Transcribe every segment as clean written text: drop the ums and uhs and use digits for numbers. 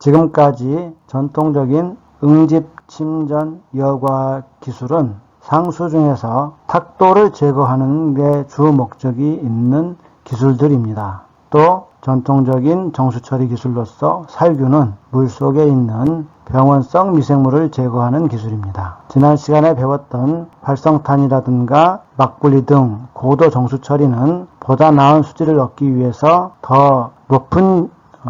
지금까지 전통적인 응집 침전 여과 기술은 상수 중에서 탁도를 제거하는 데 주 목적이 있는 기술들입니다. 또 전통적인 정수처리 기술로서 살균은 물속에 있는 병원성 미생물을 제거하는 기술입니다. 지난 시간에 배웠던 활성탄이라든가 막분리 등 고도 정수처리는 보다 나은 수질을 얻기 위해서 더 높은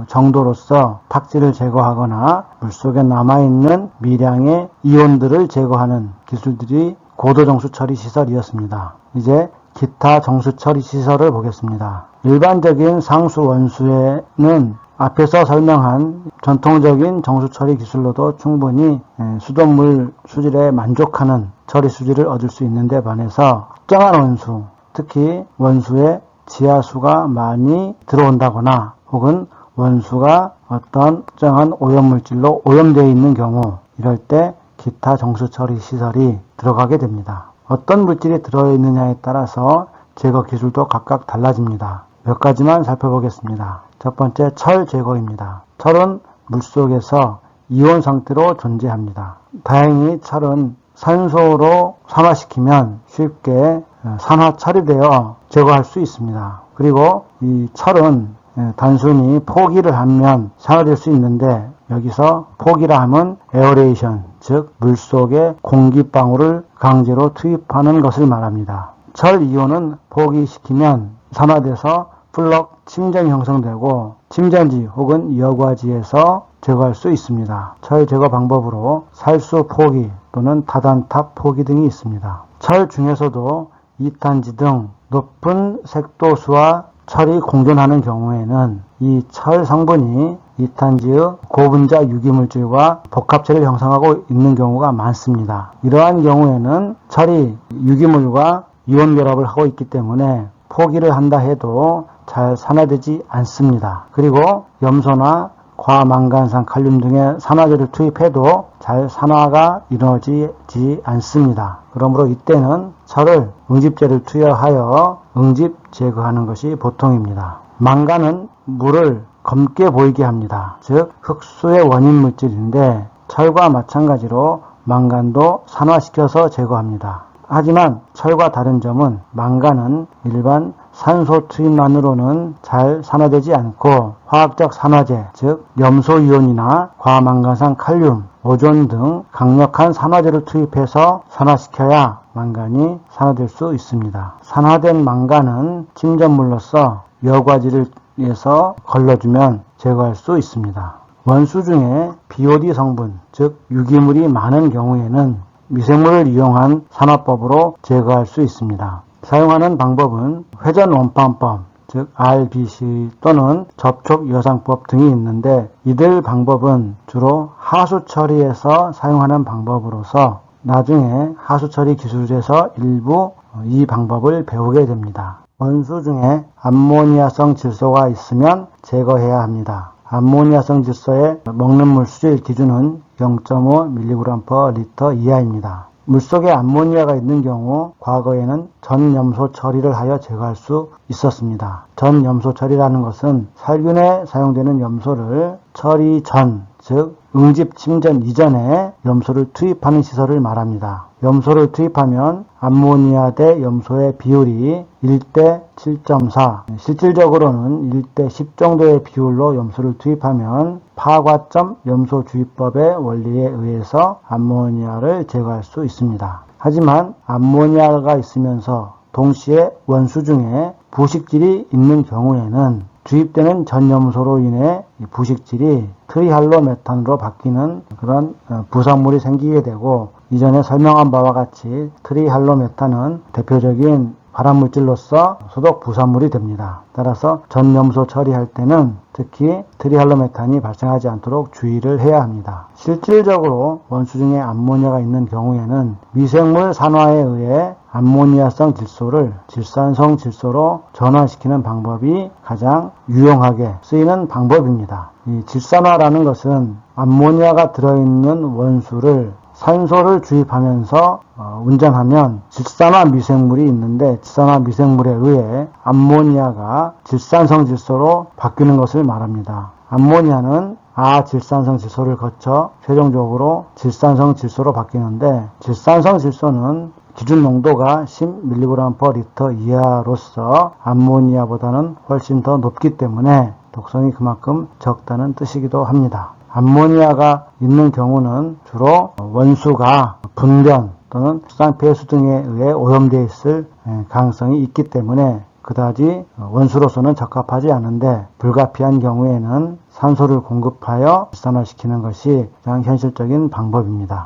정도로서 탁지를 제거하거나 물속에 남아있는 미량의 이온들을 제거하는 기술들이 고도 정수처리 시설이었습니다. 이제 기타 정수처리 시설을 보겠습니다. 일반적인 상수 원수에는 앞에서 설명한 전통적인 정수처리 기술로도 충분히 수돗물 수질에 만족하는 처리 수질을 얻을 수 있는데 반해서 특정한 원수, 특히 원수에 지하수가 많이 들어온다거나 혹은 원수가 어떤 특정한 오염물질로 오염되어 있는 경우, 이럴 때 기타 정수처리 시설이 들어가게 됩니다. 어떤 물질이 들어있느냐에 따라서 제거 기술도 각각 달라집니다. 몇 가지만 살펴보겠습니다. 첫 번째, 철 제거입니다. 철은 물속에서 이온 상태로 존재합니다. 다행히 철은 산소로 산화시키면 쉽게 산화 처리되어 제거할 수 있습니다. 그리고 이 철은 단순히 포기를 하면 산화될 수 있는데, 여기서 포기라 하면 에어레이션, 즉 물속에 공기방울을 강제로 투입하는 것을 말합니다. 철 이온은 포기시키면 산화돼서 플럭 침전이 형성되고 침전지 혹은 여과지에서 제거할 수 있습니다. 철 제거 방법으로 살수 포기 또는 다단탑 포기 등이 있습니다. 철 중에서도 이탄지 등 높은 색도수와 철이 공존하는 경우에는 이 철 성분이 이탄지의 고분자 유기물질과 복합체를 형성하고 있는 경우가 많습니다. 이러한 경우에는 철이 유기물과 이온 결합을 하고 있기 때문에 포기를 한다 해도 잘 산화되지 않습니다. 그리고 염소나 과망간산 칼륨 등의 산화제를 투입해도 잘 산화가 이루어지지 않습니다. 그러므로 이때는 철을 응집제를 투여하여 응집 제거하는 것이 보통입니다. 망간은 물을 검게 보이게 합니다. 즉 흑수의 원인 물질인데 철과 마찬가지로 망간도 산화시켜서 제거합니다. 하지만 철과 다른 점은 망간은 일반 산소 투입만으로는 잘 산화되지 않고 화학적 산화제, 즉 염소이온이나 과망간산 칼륨, 오존 등 강력한 산화제를 투입해서 산화시켜야 망간이 산화될 수 있습니다. 산화된 망간은 침전물로서 여과지에서 걸러주면 제거할 수 있습니다. 원수 중에 BOD 성분, 즉 유기물이 많은 경우에는 미생물을 이용한 산화법으로 제거할 수 있습니다. 사용하는 방법은 회전 원판법, 즉 RBC 또는 접촉 여상법 등이 있는데, 이들 방법은 주로 하수 처리에서 사용하는 방법으로서 나중에 하수 처리 기술에서 일부 이 방법을 배우게 됩니다. 원수 중에 암모니아성 질소가 있으면 제거해야 합니다. 암모니아성 질소의 먹는 물 수질 기준은 0.5mg/L 이하입니다. 물속에 암모니아가 있는 경우 과거에는 전염소 처리를 하여 제거할 수 있었습니다. 전염소 처리라는 것은 살균에 사용되는 염소를 처리 전, 즉 응집 침전 이전에 염소를 투입하는 시설을 말합니다. 염소를 투입하면 암모니아 대 염소의 비율이 1대 7.4, 실질적으로는 1대 10 정도의 비율로 염소를 투입하면 파과점 염소주의법의 원리에 의해서 암모니아를 제거할 수 있습니다. 하지만 암모니아가 있으면서 동시에 원수 중에 부식질이 있는 경우에는 주입되는 전염소로 인해 부식질이 트리할로메탄으로 바뀌는 그런 부산물이 생기게 되고, 이전에 설명한 바와 같이 트리할로메탄은 대표적인 발암물질로서 소독 부산물이 됩니다. 따라서 전염소 처리할 때는 특히 트리할로메탄이 발생하지 않도록 주의를 해야 합니다. 실질적으로 원수 중에 암모니아가 있는 경우에는 미생물 산화에 의해 암모니아성 질소를 질산성 질소로 전환시키는 방법이 가장 유용하게 쓰이는 방법입니다. 이 질산화라는 것은 암모니아가 들어있는 원수를 산소를 주입하면서 운전하면 질산화 미생물이 있는데, 질산화 미생물에 의해 암모니아가 질산성 질소로 바뀌는 것을 말합니다. 암모니아는 아질산성 질소를 거쳐 최종적으로 질산성 질소로 바뀌는데, 질산성 질소는 기준 농도가 10mg/L 이하로서 암모니아보다는 훨씬 더 높기 때문에 독성이 그만큼 적다는 뜻이기도 합니다. 암모니아가 있는 경우는 주로 원수가 분변 또는 출산 폐수 등에 의해 오염되어 있을 가능성이 있기 때문에 그다지 원수로서는 적합하지 않은데, 불가피한 경우에는 산소를 공급하여 질산화시키는 것이 가장 현실적인 방법입니다.